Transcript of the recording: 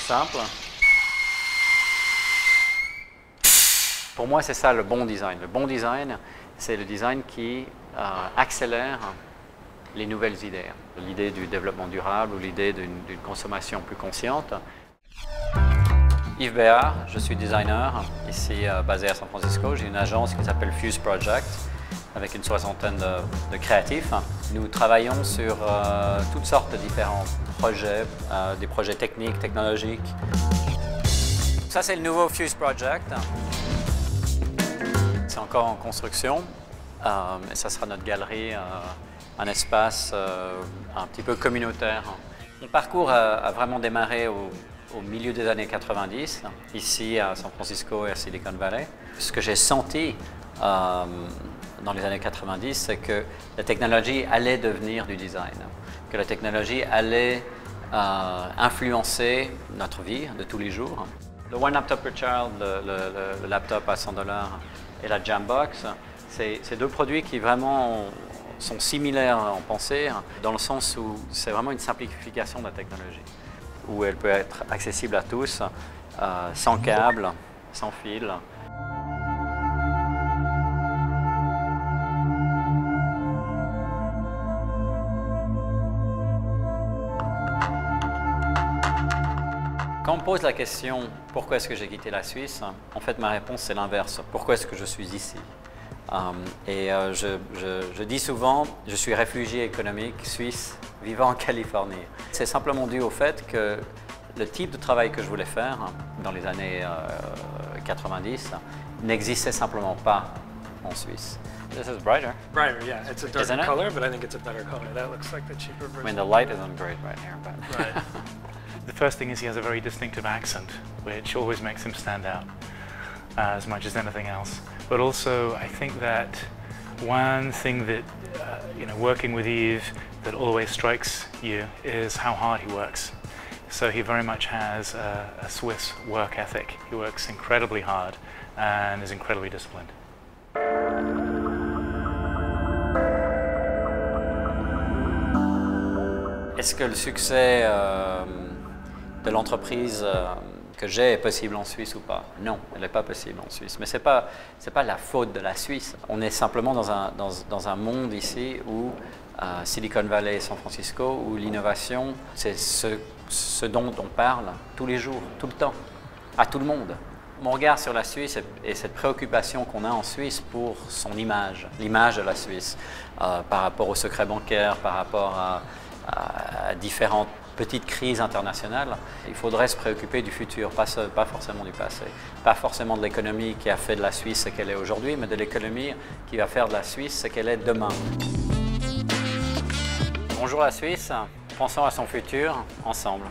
simple. Pour moi, c'est ça le bon design. Le bon design, c'est le design qui accélère les nouvelles idées. L'idée du développement durable ou l'idée d'une consommation plus consciente. Yves Béard, je suis designer, ici basé à San Francisco. J'ai une agence qui s'appelle Fuse Project, avec une soixantaine de créatifs. Nous travaillons sur toutes sortes de différents projets, des projets techniques, technologiques. Ça, c'est le nouveau Fuse Project. C'est encore en construction. Et ça sera notre galerie, un espace un petit peu communautaire. Mon parcours a vraiment démarré au milieu des années 90, ici à San Francisco et à Silicon Valley. Ce que j'ai senti dans les années 90, c'est que la technologie allait devenir du design, que la technologie allait influencer notre vie de tous les jours. Le One Laptop Per Child, le laptop à $100 et la Jambox, c'est deux produits qui vraiment sont similaires en pensée, dans le sens où c'est vraiment une simplification de la technologie, où elle peut être accessible à tous, sans câble, sans fil. Quand on me pose la question « Pourquoi est-ce que j'ai quitté la Suisse ?», en fait, ma réponse, c'est l'inverse. « Pourquoi est-ce que je suis ici ?» Je dis souvent « Je suis réfugié économique suisse vivant en Californie ». C'est simplement dû au fait que le type de travail que je voulais faire dans les années 90 n'existait simplement pas en Suisse. This is brighter. Brighter, yeah. It's a darker color, but I think it's a better color. That looks like the cheaper version. I mean, the light isn't great right here, but... Right. The first thing is he has a very distinctive accent, which always makes him stand out as much as anything else. But also, I think that one thing that, working with Yves, that always strikes you is how hard he works. So he very much has a Swiss work ethic. He works incredibly hard and is incredibly disciplined. Est-ce que le succès de l'entreprise que j'ai est possible en Suisse ou pas? Non, elle n'est pas possible en Suisse. Mais ce n'est pas la faute de la Suisse. On est simplement dans un monde ici où Silicon Valley et San Francisco, où l'innovation, c'est ce dont on parle tous les jours, tout le temps, à tout le monde. Mon regard sur la Suisse et cette préoccupation qu'on a en Suisse pour son image, l'image de la Suisse, par rapport au secret bancaire, par rapport à différentes petites crises internationales, il faudrait se préoccuper du futur, pas forcément du passé. Pas forcément de l'économie qui a fait de la Suisse ce qu'elle est aujourd'hui, mais de l'économie qui va faire de la Suisse ce qu'elle est demain. Bonjour la Suisse, pensons à son futur ensemble.